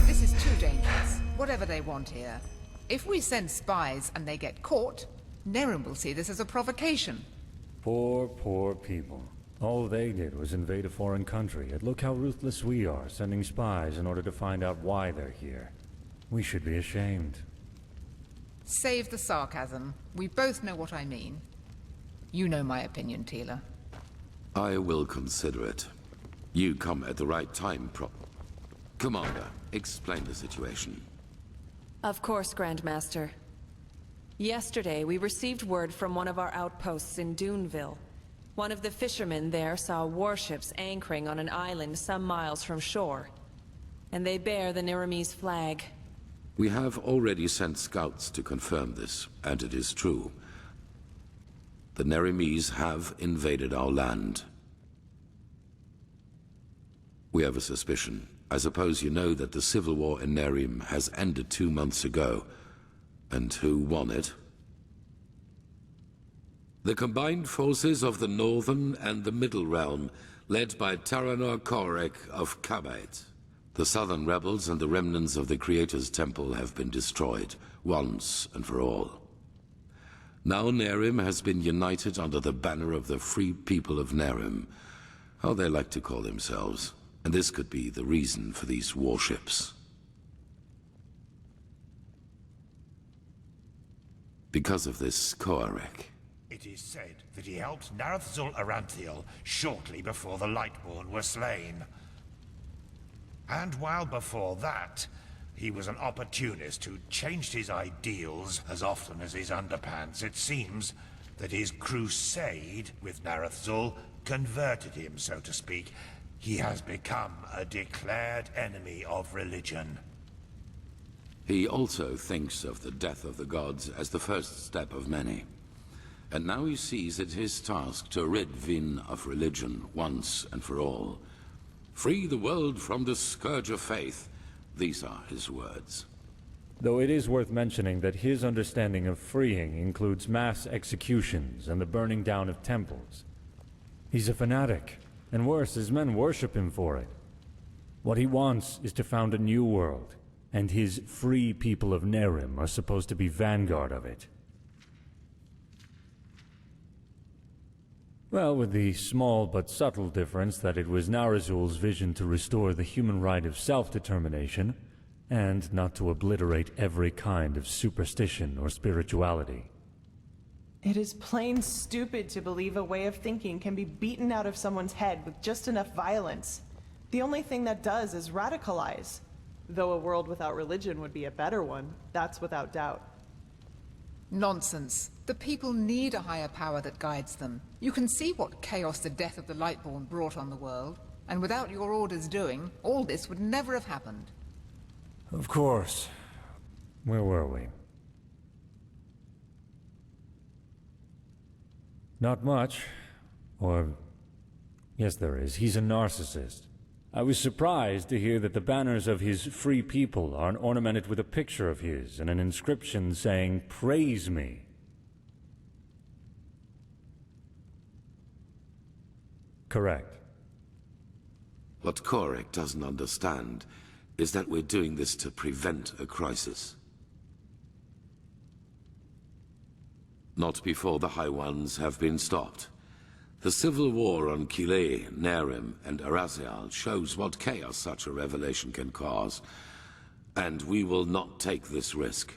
This is too dangerous, whatever they want here. If we send spies and they get caught, Nerim will see this as a provocation. Poor, poor people. All they did was invade a foreign country, and look how ruthless we are, sending spies in order to find out why they're here. We should be ashamed. Save the sarcasm. We both know what I mean. You know my opinion, Tila. I will consider it. You come at the right time, Commander, explain the situation. Of course, Grandmaster. Yesterday, we received word from one of our outposts in Duneville. One of the fishermen there saw warships anchoring on an island some miles from shore. And they bear the Nerimese flag. We have already sent scouts to confirm this, and it is true. The Nerimese have invaded our land. We have a suspicion. I suppose you know that the civil war in Nerim has ended 2 months ago. And who won it? The combined forces of the Northern and the Middle Realm, led by Taranor Korek of Kabait. The Southern rebels and the remnants of the Creator's Temple have been destroyed, once and for all. Now Nerim has been united under the banner of the Free People of Nerim, how they like to call themselves. And this could be the reason for these warships. Because of this Korek. It is said that he helped Narathzul Aranthiel shortly before the Lightborn were slain. And while before that, he was an opportunist who changed his ideals as often as his underpants. It seems that his crusade with Narathzul converted him, so to speak. He has become a declared enemy of religion. He also thinks of the death of the gods as the first step of many. And now he sees it his task to rid Vin of religion once and for all. Free the world from the scourge of faith. These are his words. Though it is worth mentioning that his understanding of freeing includes mass executions and the burning down of temples. He's a fanatic, and worse, his men worship him for it. What he wants is to found a new world, and his free people of Nerim are supposed to be vanguard of it. Well, with the small but subtle difference that it was Narazul's vision to restore the human right of self-determination, and not to obliterate every kind of superstition or spirituality. It is plain stupid to believe a way of thinking can be beaten out of someone's head with just enough violence. The only thing that does is radicalize. Though a world without religion would be a better one, that's without doubt. Nonsense. The people need a higher power that guides them. You can see what chaos the death of the Lightborn brought on the world, and without your orders doing, all this would never have happened. Of course. Where were we? Not much. Or... yes, there is. He's a narcissist. I was surprised to hear that the banners of his free people are ornamented with a picture of his and an inscription saying, "Praise me." Correct. What Korek doesn't understand is that we're doing this to prevent a crisis. Not before the High Ones have been stopped. The civil war on Kile, Nerim, and Arazial shows what chaos such a revelation can cause, and we will not take this risk.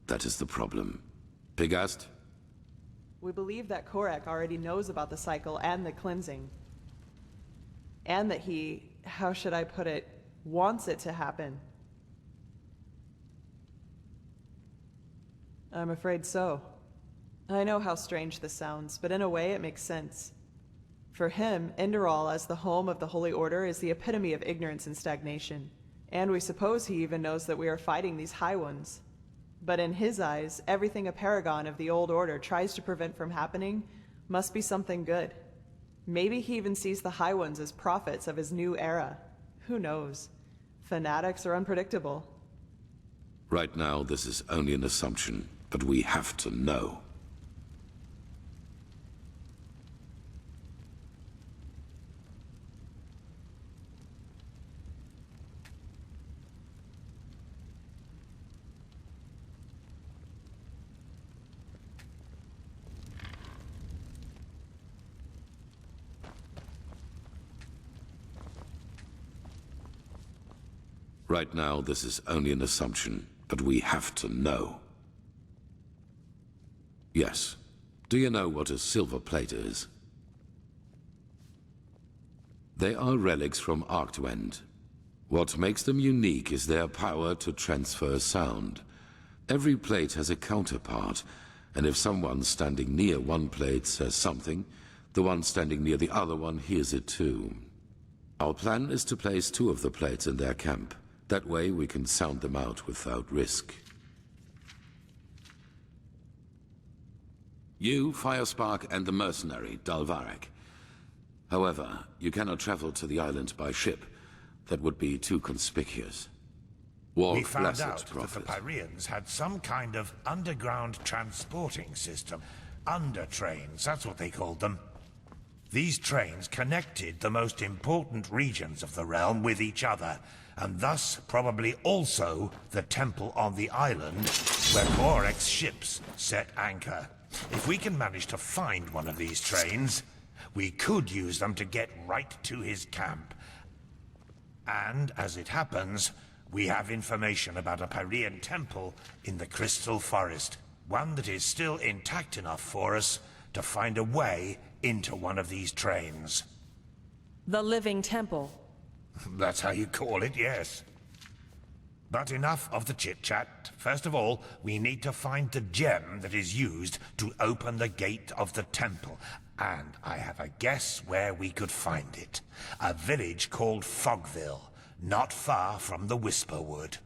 That is the problem. Pigast? We believe that Korek already knows about the cycle and the cleansing. And that he, how should I put it, wants it to happen. I'm afraid so. I know how strange this sounds, but in a way it makes sense. For him, Enderal as the home of the Holy Order is the epitome of ignorance and stagnation. And we suppose he even knows that we are fighting these High Ones. But in his eyes, everything a paragon of the Old Order tries to prevent from happening must be something good. Maybe he even sees the High Ones as prophets of his new era. Who knows? Fanatics are unpredictable. Right now, this is only an assumption, but we have to know. Right now, this is only an assumption, but we have to know. Yes. Do you know what a silver plate is? They are relics from Arctwend. What makes them unique is their power to transfer sound. Every plate has a counterpart, and if someone standing near one plate says something, the one standing near the other one hears it too. Our plan is to place 2 of the plates in their camp. That way we can sound them out without risk. You, Firespark, and the mercenary, Dalvarek. However, you cannot travel to the island by ship. That would be too conspicuous. We found out that the Pyreans had some kind of underground transporting system. Undertrains, that's what they called them. These trains connected the most important regions of the realm with each other, and thus probably also the temple on the island where Korek's ships set anchor. If we can manage to find one of these trains, we could use them to get right to his camp. And, as it happens, we have information about a Pyrean temple in the Crystal Forest. One that is still intact enough for us to find a way into one of these trains. The Living Temple. That's how you call it, yes. But enough of the chit-chat. First of all, we need to find the gem that is used to open the gate of the temple. And I have a guess where we could find it. A village called Fogville, not far from the Whisperwood.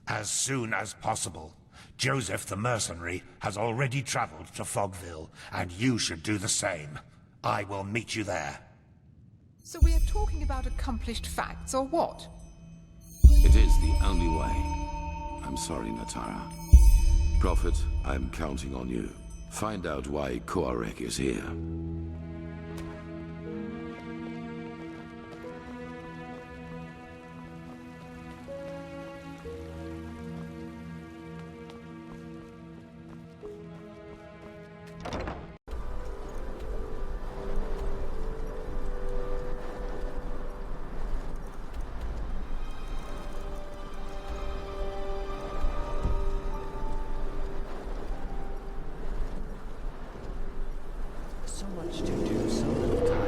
As soon as possible. Joseph the mercenary has already traveled to Fogville, and you should do the same. I will meet you there. So we are talking about accomplished facts, or what? It is the only way. I'm sorry, Natara. Prophet, I'm counting on you. Find out why Korek is here. So much to do, so little time.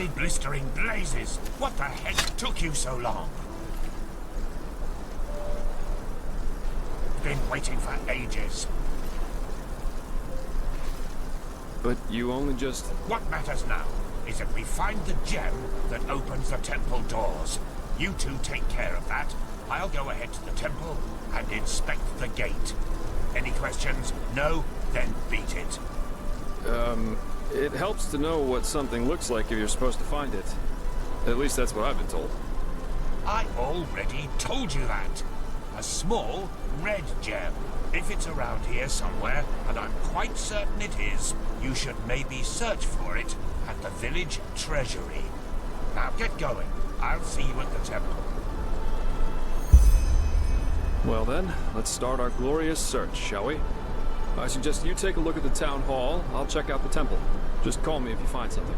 Holy blistering blazes! What the heck took you so long? Been waiting for ages. But you only just... What matters now is that we find the gem that opens the temple doors. You two take care of that. I'll go ahead to the temple and inspect the gate. Any questions? No? Then beat it. It helps to know what something looks like if you're supposed to find it. At least that's what I've been told. I already told you that. A small, red gem. If it's around here somewhere, and I'm quite certain it is, you should maybe search for it at the village treasury. Now get going. I'll see you at the temple. Well then, let's start our glorious search, shall we? I suggest you take a look at the town hall. I'll check out the temple. Just call me if you find something.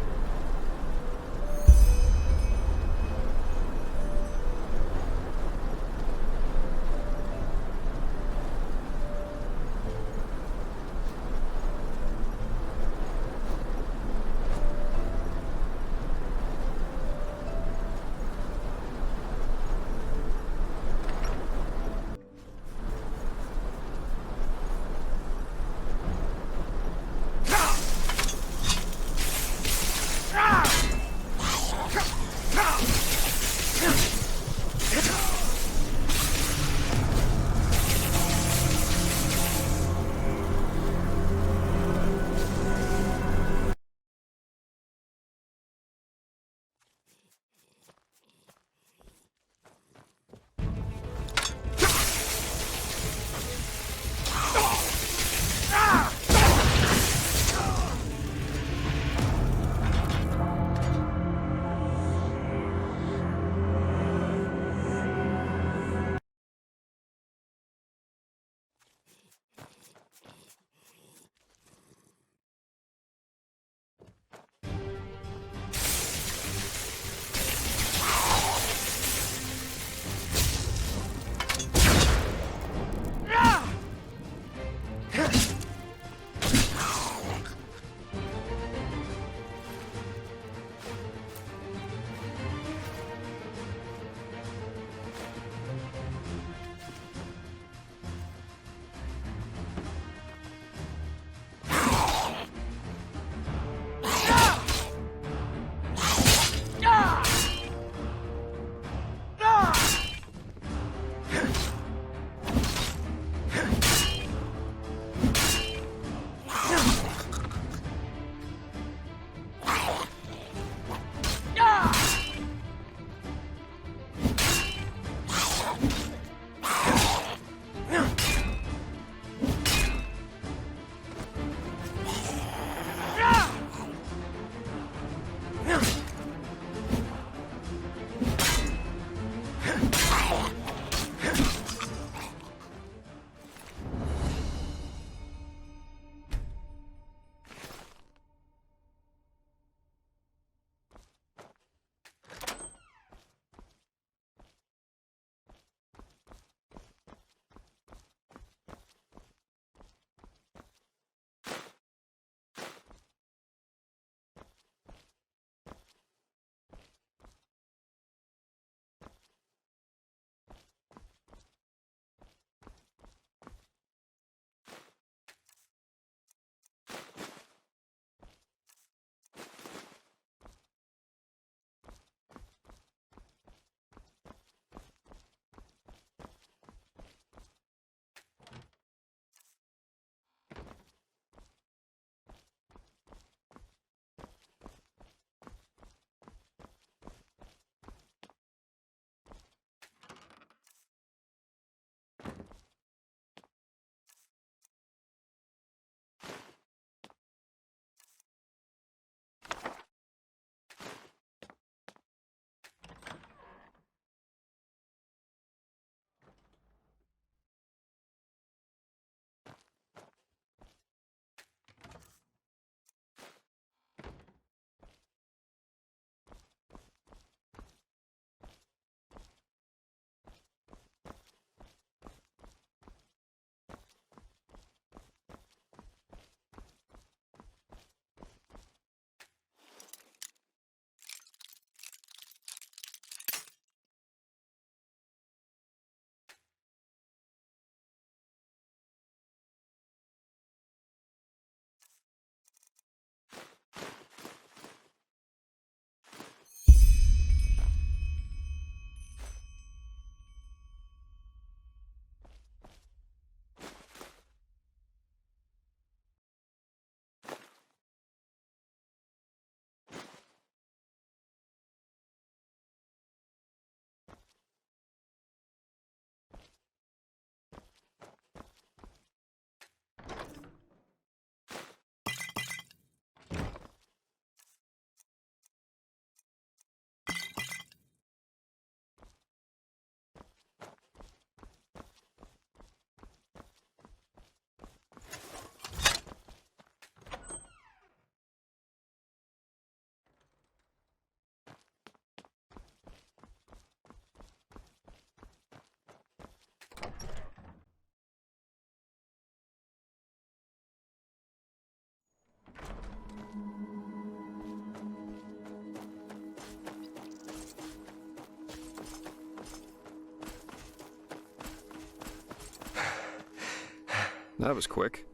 That was quick.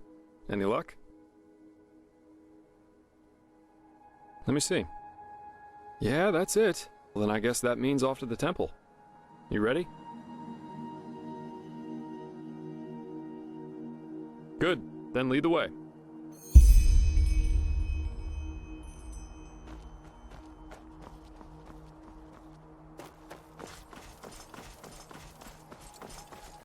Any luck? Let me see. Yeah, that's it. Well, then I guess that means off to the temple. You ready? Good. Then lead the way.